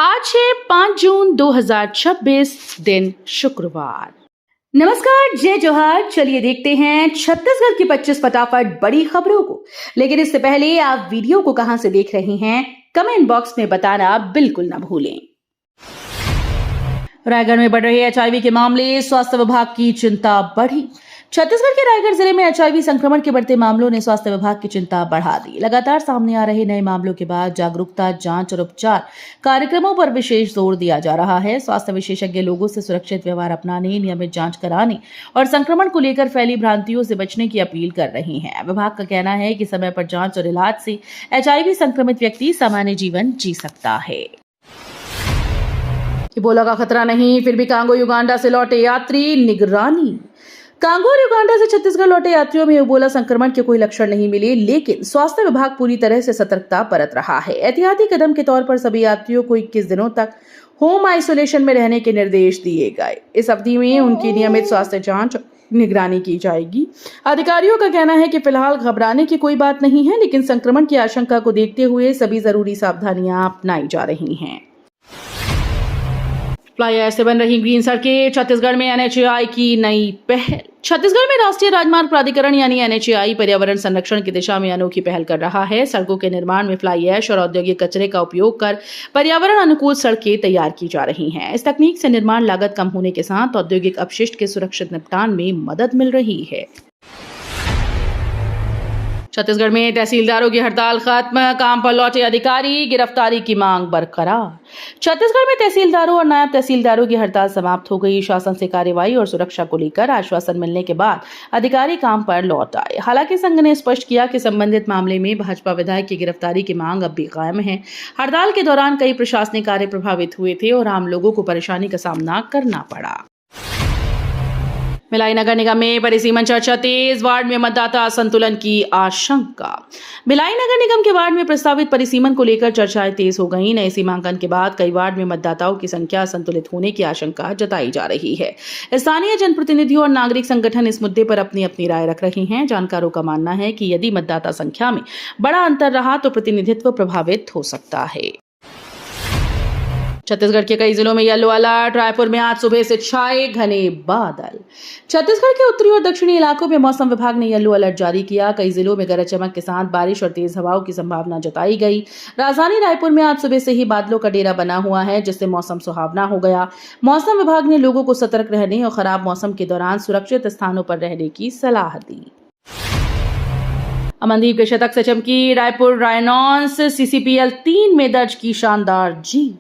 आज है 5 जून 2026 दिन शुक्रवार। नमस्कार, जय जोहार। चलिए देखते हैं छत्तीसगढ़ की 25 फटाफट बड़ी खबरों को। लेकिन इससे पहले आप वीडियो को कहां से देख रहे हैं, कमेंट बॉक्स में बताना बिल्कुल ना भूलें। रायगढ़ में बढ़ रहे एचआईवी के मामले, स्वास्थ्य विभाग की चिंता बढ़ी। छत्तीसगढ़ के रायगढ़ जिले में एचआईवी संक्रमण के बढ़ते मामलों ने स्वास्थ्य विभाग की चिंता बढ़ा दी। लगातार सामने आ रहे नए मामलों के बाद जागरूकता, जांच और उपचार कार्यक्रमों पर विशेष जोर दिया जा रहा है। स्वास्थ्य विशेषज्ञ लोगों से सुरक्षित व्यवहार अपनाने, नियमित जांच कराने और संक्रमण को लेकर फैली भ्रांतियों से बचने की अपील कर रहे हैं। विभाग का कहना है कि समय पर जांच और इलाज से एचआईवी संक्रमित व्यक्ति सामान्य जीवन जी सकता है। इबोला का खतरा नहीं, फिर भी कांगो युगांडा से लौटे यात्री निगरानी। कांगो और युगांडा से छत्तीसगढ़ लौटे यात्रियों में इबोला संक्रमण के कोई लक्षण नहीं मिले, लेकिन स्वास्थ्य विभाग पूरी तरह से सतर्कता बरत रहा है। एहतियाती कदम के तौर पर सभी यात्रियों को 21 दिनों तक होम आइसोलेशन में रहने के निर्देश दिए गए। इस अवधि में उनकी नियमित स्वास्थ्य जांच निगरानी की जाएगी। अधिकारियों का कहना है कि फिलहाल घबराने की कोई बात नहीं है, लेकिन संक्रमण की आशंका को देखते हुए सभी जरूरी सावधानियां अपनाई जा रही हैं। फ्लाई ऐश से बन रही ग्रीन सड़कें, छत्तीसगढ़ में एनएचएआई की नई पहल। छत्तीसगढ़ में राष्ट्रीय राजमार्ग प्राधिकरण यानी एनएचएआई पर्यावरण संरक्षण की दिशा में अनोखी पहल कर रहा है। सड़कों के निर्माण में फ्लाई ऐश और औद्योगिक कचरे का उपयोग कर पर्यावरण अनुकूल सड़कें तैयार की जा रही हैं। इस तकनीक से निर्माण लागत कम होने के साथ औद्योगिक अपशिष्ट के सुरक्षित निपटान में मदद मिल रही है। छत्तीसगढ़ में तहसीलदारों की हड़ताल खत्म, काम पर लौटे अधिकारी, गिरफ्तारी की मांग बरकरार। छत्तीसगढ़ में तहसीलदारों और नायब तहसीलदारों की हड़ताल समाप्त हो गई। शासन से कार्रवाई और सुरक्षा को लेकर आश्वासन मिलने के बाद अधिकारी काम पर लौट आए। हालांकि संघ ने स्पष्ट किया कि संबंधित मामले में भाजपा विधायक की गिरफ्तारी की मांग अब भी कायम है। हड़ताल के दौरान कई प्रशासनिक कार्य प्रभावित हुए थे और आम लोगों को परेशानी का सामना करना पड़ा। भिलाई नगर निगम में परिसीमन चर्चा तेज, वार्ड में मतदाता असंतुलन की आशंका। भिलाई नगर निगम के वार्ड में प्रस्तावित परिसीमन को लेकर चर्चाएं तेज हो गई। नए सीमांकन के बाद कई वार्ड में मतदाताओं की संख्या असंतुलित होने की आशंका जताई जा रही है। स्थानीय जनप्रतिनिधियों और नागरिक संगठन इस मुद्दे पर अपनी अपनी राय रख रहे हैं। जानकारों का मानना है कि यदि मतदाता संख्या में बड़ा अंतर रहा तो प्रतिनिधित्व प्रभावित हो सकता है। छत्तीसगढ़ के कई जिलों में येलो अलर्ट। रायपुर में आज सुबह से छाए घने बादल। छत्तीसगढ़ के उत्तरी और दक्षिणी इलाकों में मौसम विभाग ने येलो अलर्ट जारी किया। कई जिलों में गरज चमक के साथ बारिश और तेज हवाओं की संभावना जताई गई। राजधानी रायपुर में आज सुबह से ही बादलों का डेरा बना हुआ है, जिससे मौसम सुहावना हो गया। मौसम विभाग ने लोगों को सतर्क रहने और खराब मौसम के दौरान सुरक्षित स्थानों पर रहने की सलाह दी। अमनदीप के शतक से चमकी रायपुर रायनॉन्स। सीसीपीएल 3 में दर्ज की शानदार जीत।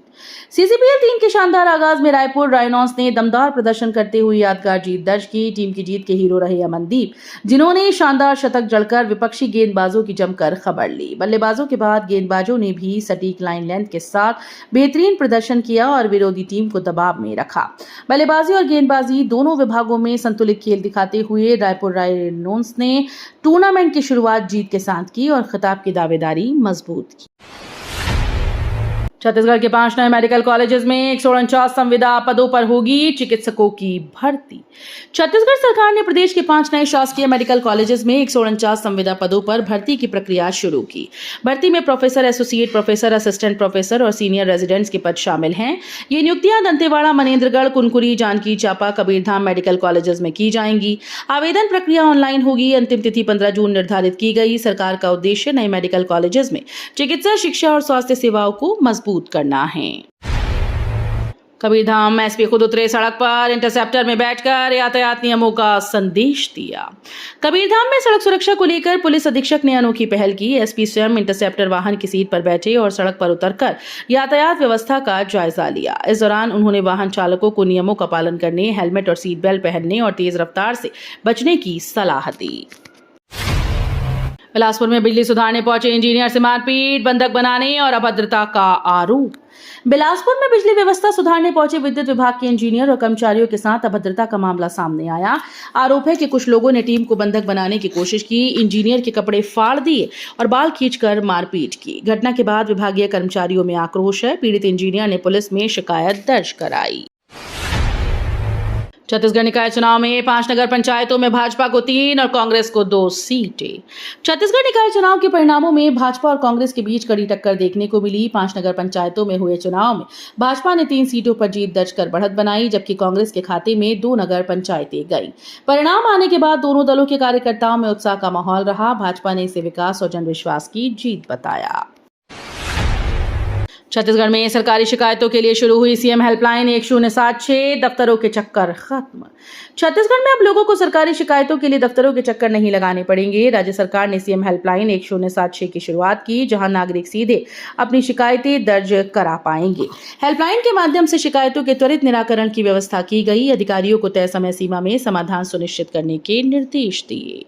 सीसीपीएल 3 के शानदार आगाज में रायपुर रायनॉन्स ने दमदार प्रदर्शन करते हुए यादगार जीत दर्ज की। टीम की जीत के हीरो रहे अमनदीप, जिन्होंने शानदार शतक जड़कर विपक्षी गेंदबाजों की जमकर खबर ली। बल्लेबाजों के बाद गेंदबाजों ने भी सटीक लाइन लेंथ के साथ बेहतरीन प्रदर्शन किया और विरोधी टीम को दबाव में रखा। बल्लेबाजी और गेंदबाजी दोनों विभागों में संतुलित खेल दिखाते हुए रायपुर रायनॉन्स ने टूर्नामेंट की शुरुआत जीत के साथ की और खिताब की दावेदारी मजबूत की। छत्तीसगढ़ के 5 नए मेडिकल कॉलेजेस में 149 संविदा पदों पर होगी चिकित्सकों की भर्ती। छत्तीसगढ़ सरकार ने प्रदेश के 5 नए शासकीय मेडिकल कॉलेजेस में 149 संविदा पदों पर भर्ती की प्रक्रिया शुरू की। भर्ती में professor, associate professor, assistant professor और सीनियर रेजिडेंट्स के पद शामिल हैं। ये नियुक्तियां दंतेवाड़ा, मनेन्द्रगढ़, कुनकुरी, जांजगीर चांपा, कबीरधाम मेडिकल कॉलेजेस में की जाएंगी। आवेदन प्रक्रिया ऑनलाइन होगी। अंतिम तिथि 15 जून निर्धारित की गई। सरकार का उद्देश्य नए मेडिकल कॉलेजेस में चिकित्सा, शिक्षा और स्वास्थ्य सेवाओं को मजबूत करना है। कबीरधाम एसपी खुद उतरे सड़क पर, इंटरसेप्टर में बैठकर यातायात नियमों का संदेश दिया। कबीरधाम में सड़क सुरक्षा को लेकर पुलिस अधीक्षक ने अनोखी पहल की। एसपी स्वयं इंटरसेप्टर वाहन की सीट पर बैठे और सड़क पर उतरकर यातायात व्यवस्था का जायजा लिया। इस दौरान उन्होंने वाहन चालकों को नियमों का पालन करने, हेलमेट और सीट बेल्ट पहनने और तेज रफ्तार से बचने की सलाह दी। बिलासपुर में बिजली सुधारने पहुंचे इंजीनियर से मारपीट, बंधक बनाने और अभद्रता का आरोप। बिलासपुर में बिजली व्यवस्था सुधारने पहुंचे विद्युत विभाग के इंजीनियर और कर्मचारियों के साथ अभद्रता का मामला सामने आया। आरोप है कि कुछ लोगों ने टीम को बंधक बनाने की कोशिश की, इंजीनियर के कपड़े फाड़ दिए और बाल खींचकर मारपीट की। घटना के बाद विभागीय कर्मचारियों में आक्रोश है। पीड़ित इंजीनियर ने पुलिस में शिकायत दर्ज कराई। छत्तीसगढ़ निकाय चुनाव में 5 नगर पंचायतों में भाजपा को 3 और कांग्रेस को 2 सीटें। छत्तीसगढ़ निकाय चुनाव के परिणामों में भाजपा और कांग्रेस के बीच कड़ी टक्कर देखने को मिली। 5 नगर पंचायतों में हुए चुनाव में भाजपा ने 3 सीटों पर जीत दर्ज कर बढ़त बनाई, जबकि कांग्रेस के खाते में 2 नगर पंचायतें गई। परिणाम आने के बाद दोनों दलों के कार्यकर्ताओं में उत्साह का माहौल रहा। भाजपा ने इसे विकास और जनविश्वास की जीत बताया। छत्तीसगढ़ में सरकारी शिकायतों के लिए शुरू हुई सीएम हेल्पलाइन 1076, दफ्तरों के चक्कर खत्म। छत्तीसगढ़ में अब लोगों को सरकारी शिकायतों के लिए दफ्तरों के चक्कर नहीं लगाने पड़ेंगे। राज्य सरकार ने सीएम हेल्पलाइन 1076 की शुरुआत की, जहां नागरिक सीधे अपनी शिकायतें दर्ज करा पाएंगे। हेल्पलाइन के माध्यम से शिकायतों के त्वरित निराकरण की व्यवस्था की गई। अधिकारियों को तय समय सीमा में समाधान सुनिश्चित करने के निर्देश दिए।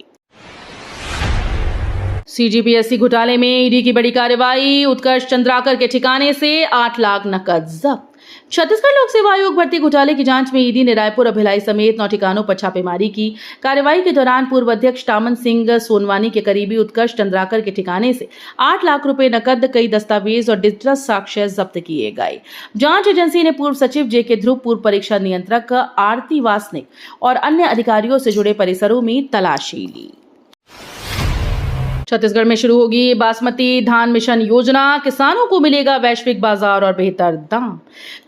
सीजीपीएससी घोटाले में ईडी की बड़ी कार्रवाई। उत्कर्ष चंद्राकर के ठिकाने से 8 लाख नकद जब्त। छत्तीसगढ़ लोक सेवा आयोग भर्ती घोटाले की जांच में ईडी ने रायपुर और भिलाई समेत 9 ठिकानों पर छापेमारी की। कार्रवाई के दौरान पूर्व अध्यक्ष टामन सिंह सोनवानी के करीबी उत्कर्ष चंद्राकर के ठिकाने से 8 लाख रुपए नकद, कई दस्तावेज और डिजिटल साक्ष्य जब्त किए गए। जांच एजेंसी ने पूर्व सचिव जेके ध्रुव, पूर्व परीक्षा नियंत्रक आरती वासनिक और अन्य अधिकारियों से जुड़े परिसरों में तलाशी ली। छत्तीसगढ़ में शुरू होगी बासमती धान मिशन योजना। किसानों को मिलेगा वैश्विक बाजार और बेहतर दाम।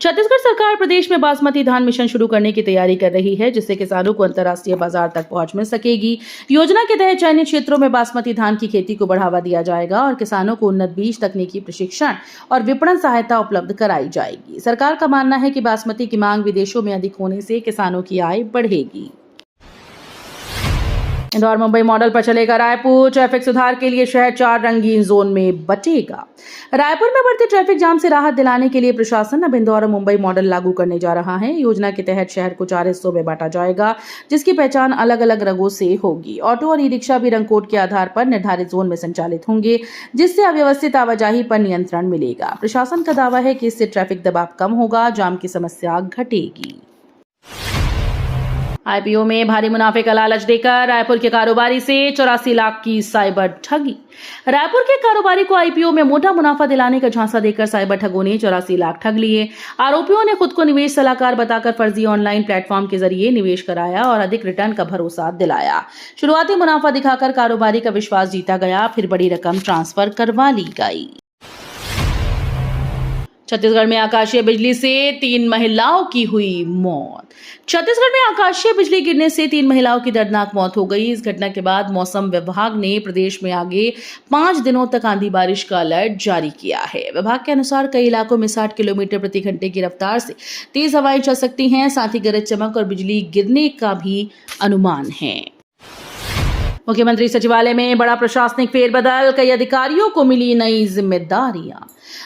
छत्तीसगढ़ सरकार प्रदेश में बासमती धान मिशन शुरू करने की तैयारी कर रही है, जिससे किसानों को अंतर्राष्ट्रीय बाजार तक पहुंच मिल सकेगी। योजना के तहत चयनित क्षेत्रों में बासमती धान की खेती को बढ़ावा दिया जाएगा और किसानों को उन्नत बीज, तकनीकी प्रशिक्षण और विपणन सहायता उपलब्ध कराई जाएगी। सरकार का मानना है कि बासमती की मांग विदेशों में अधिक होने से किसानों की आय बढ़ेगी। इंदौर मुंबई मॉडल पर चलेगा रायपुर। ट्रैफिक सुधार के लिए शहर 4 रंगीन जोन में बटेगा। रायपुर में बढ़ते ट्रैफिक जाम से राहत दिलाने के लिए प्रशासन अब इंदौर और मुंबई मॉडल लागू करने जा रहा है। योजना के तहत शहर को 4 हिस्सों में बांटा जाएगा, जिसकी पहचान अलग अलग रंगों से होगी। ऑटो और ई रिक्शा भी रंग कोड के आधार पर निर्धारित जोन में संचालित होंगे, जिससे अव्यवस्थित आवाजाही पर नियंत्रण मिलेगा। प्रशासन का दावा है कि इससे ट्रैफिक दबाव कम होगा, जाम की समस्या घटेगी। आईपीओ में भारी मुनाफे का लालच देकर रायपुर के कारोबारी से 84 लाख की साइबर ठगी। रायपुर के कारोबारी को आईपीओ में मोटा मुनाफा दिलाने का झांसा देकर साइबर ठगों ने 84 लाख ठग लिए। आरोपियों ने खुद को निवेश सलाहकार बताकर फर्जी ऑनलाइन प्लेटफॉर्म के जरिए निवेश कराया और अधिक रिटर्न का भरोसा दिलाया। शुरुआती मुनाफा दिखाकर कारोबारी का विश्वास जीता गया, फिर बड़ी रकम ट्रांसफर करवा ली गई। छत्तीसगढ़ में आकाशीय बिजली से 3 महिलाओं की हुई मौत। छत्तीसगढ़ में आकाशीय बिजली गिरने से 3 महिलाओं की दर्दनाक मौत हो गई। इस घटना के बाद मौसम विभाग ने प्रदेश में आगे 5 दिनों तक आंधी बारिश का अलर्ट जारी किया है। विभाग के अनुसार कई इलाकों में 60 किलोमीटर प्रति घंटे की रफ्तार से तेज हवाएं चल सकती हैं। साथ ही गरज चमक और बिजली गिरने का भी अनुमान है। मुख्यमंत्री सचिवालय में बड़ा प्रशासनिक फेरबदल, कई अधिकारियों को मिली नई जिम्मेदारियां।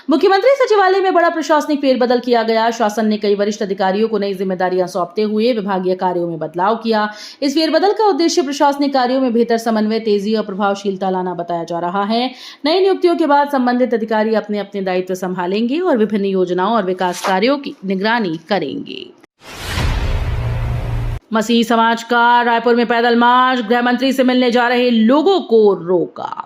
मुख्यमंत्री सचिवालय में बड़ा प्रशासनिक फेरबदल किया गया। शासन ने कई वरिष्ठ अधिकारियों को नई जिम्मेदारियां सौंपते हुए विभागीय कार्यों में बदलाव किया। इस फेरबदल का उद्देश्य प्रशासनिक कार्यों में बेहतर समन्वय, तेजी और प्रभावशीलता लाना बताया जा रहा है। नई नियुक्तियों के बाद संबंधित अधिकारी अपने अपने दायित्व संभालेंगे और विभिन्न योजनाओं और विकास कार्यों की निगरानी करेंगे। मसीही समाज का रायपुर में पैदल मार्च। गृह मंत्री से मिलने जा रहे लोगों को रोका।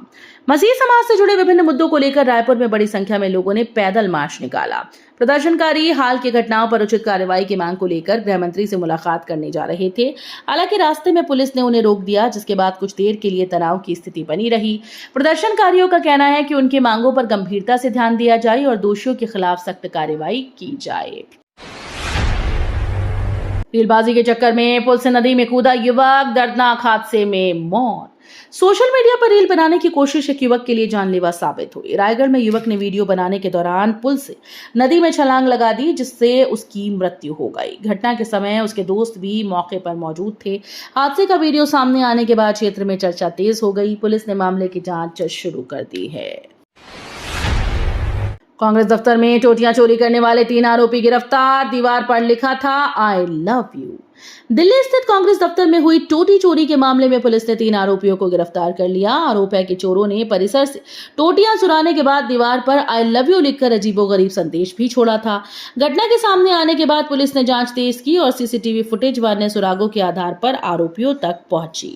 मसीही समाज से जुड़े विभिन्न मुद्दों को लेकर रायपुर में बड़ी संख्या में लोगों ने पैदल मार्च निकाला। प्रदर्शनकारी हाल की घटनाओं पर उचित कार्रवाई की मांग को लेकर गृह मंत्री से मुलाकात करने जा रहे थे। हालांकि रास्ते में पुलिस ने उन्हें रोक दिया, जिसके बाद कुछ देर के लिए तनाव की स्थिति बनी रही। प्रदर्शनकारियों का कहना है कि उनकी मांगों पर गंभीरता से ध्यान दिया जाए और दोषियों के खिलाफ सख्त कार्रवाई की जाए। रीलबाजी के चक्कर में पुल से नदी में कूदा युवक, दर्दनाक हादसे में मौत। सोशल मीडिया पर रील बनाने की कोशिश एक युवक के लिए जानलेवा साबित हुई। रायगढ़ में युवक ने वीडियो बनाने के दौरान पुल से नदी में छलांग लगा दी, जिससे उसकी मृत्यु हो गई। घटना के समय उसके दोस्त भी मौके पर मौजूद थे। हादसे का वीडियो सामने आने के बाद क्षेत्र में चर्चा तेज हो गई। पुलिस ने मामले की जांच शुरू कर दी है। कांग्रेस दफ्तर में टोटियां चोरी करने वाले 3 आरोपी गिरफ्तार। दीवार पर लिखा था आई लव यू। दिल्ली स्थित कांग्रेस दफ्तर में हुई टोटी चोरी के मामले में पुलिस ने 3 आरोपियों को गिरफ्तार कर लिया। आरोप है कि चोरों ने परिसर से टोटियां चुराने के बाद दीवार पर आई लव यू लिखकर अजीबोगरीब संदेश भी छोड़ा था। घटना के सामने आने के बाद पुलिस ने जांच तेज की और सीसीटीवी फुटेज व अन्य सुरागों के आधार पर आरोपियों तक पहुंची।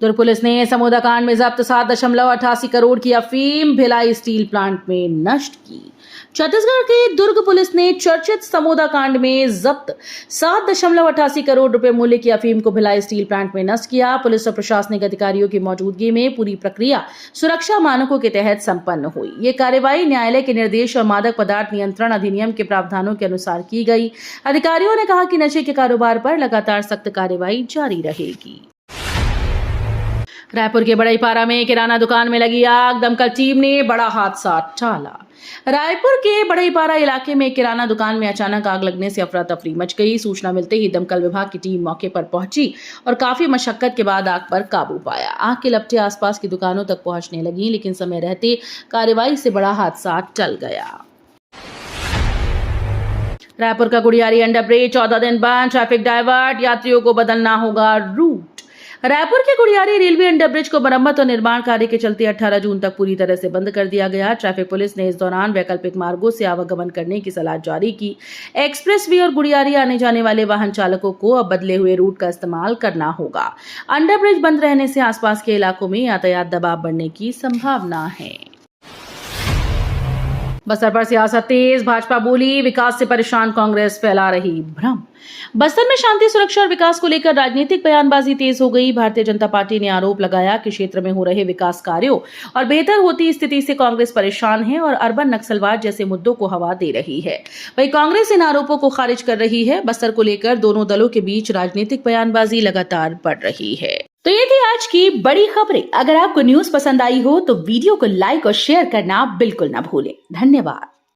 दुर्ग पुलिस ने समोदा कांड में जब्त 7.88 करोड़ की अफीम भिलाई स्टील प्लांट में नष्ट की। छत्तीसगढ़ के दुर्ग पुलिस ने चर्चित समोदा कांड में जब्त 7.88 करोड़ रुपए मूल्य की अफीम को भिलाई स्टील प्लांट में नष्ट किया। पुलिस और प्रशासनिक अधिकारियों की मौजूदगी में पूरी प्रक्रिया सुरक्षा मानकों के तहत संपन्न हुई। ये कार्रवाई न्यायालय के निर्देश और मादक पदार्थ नियंत्रण अधिनियम के प्रावधानों के अनुसार की गई। अधिकारियों ने कहा कि नशे के कारोबार पर लगातार सख्त कार्रवाई जारी रहेगी। रायपुर के बड़ईपारा में किराना दुकान में लगी आग, दमकल टीम ने बड़ा हादसा टाला। रायपुर के बड़ईपारा इलाके में एक किराना दुकान में अचानक आग लगने से अफरा तफरी मच गई। सूचना मिलते ही दमकल विभाग की टीम मौके पर पहुंची और काफी मशक्कत के बाद आग पर काबू पाया। आग के लपटें आसपास की दुकानों तक पहुंचने लगी, लेकिन समय रहते कार्रवाई से बड़ा हादसा टल गया। रायपुर का गुड़ियारी अंडरब्रिज 14 दिन बंद, ट्रैफिक डायवर्ट, यात्रियों को बदलना होगा रूट। रायपुर के गुड़ियारी रेलवे अंडरब्रिज को मरम्मत और निर्माण कार्य के चलते 18 जून तक पूरी तरह से बंद कर दिया गया। ट्रैफिक पुलिस ने इस दौरान वैकल्पिक मार्गों से आवागमन करने की सलाह जारी की। एक्सप्रेस वे और गुड़ियारी आने जाने वाले वाहन चालकों को अब बदले हुए रूट का इस्तेमाल करना होगा। अंडरब्रिज बंद रहने से आसपास के इलाकों में यातायात दबाव बढ़ने की संभावना है। बस्तर पर सियासत तेज, भाजपा बोली विकास से परेशान कांग्रेस फैला रही भ्रम। बस्तर में शांति, सुरक्षा और विकास को लेकर राजनीतिक बयानबाजी तेज हो गई। भारतीय जनता पार्टी ने आरोप लगाया कि क्षेत्र में हो रहे विकास कार्यों और बेहतर होती स्थिति से कांग्रेस परेशान है और अर्बन नक्सलवाद जैसे मुद्दों को हवा दे रही है। वहीं कांग्रेस इन आरोपों को खारिज कर रही है। बस्तर को लेकर दोनों दलों के बीच राजनीतिक बयानबाजी लगातार बढ़ रही है। तो ये थी आज की बड़ी खबरें। अगर आपको न्यूज पसंद आई हो तो वीडियो को लाइक और शेयर करना बिल्कुल ना भूलें। धन्यवाद।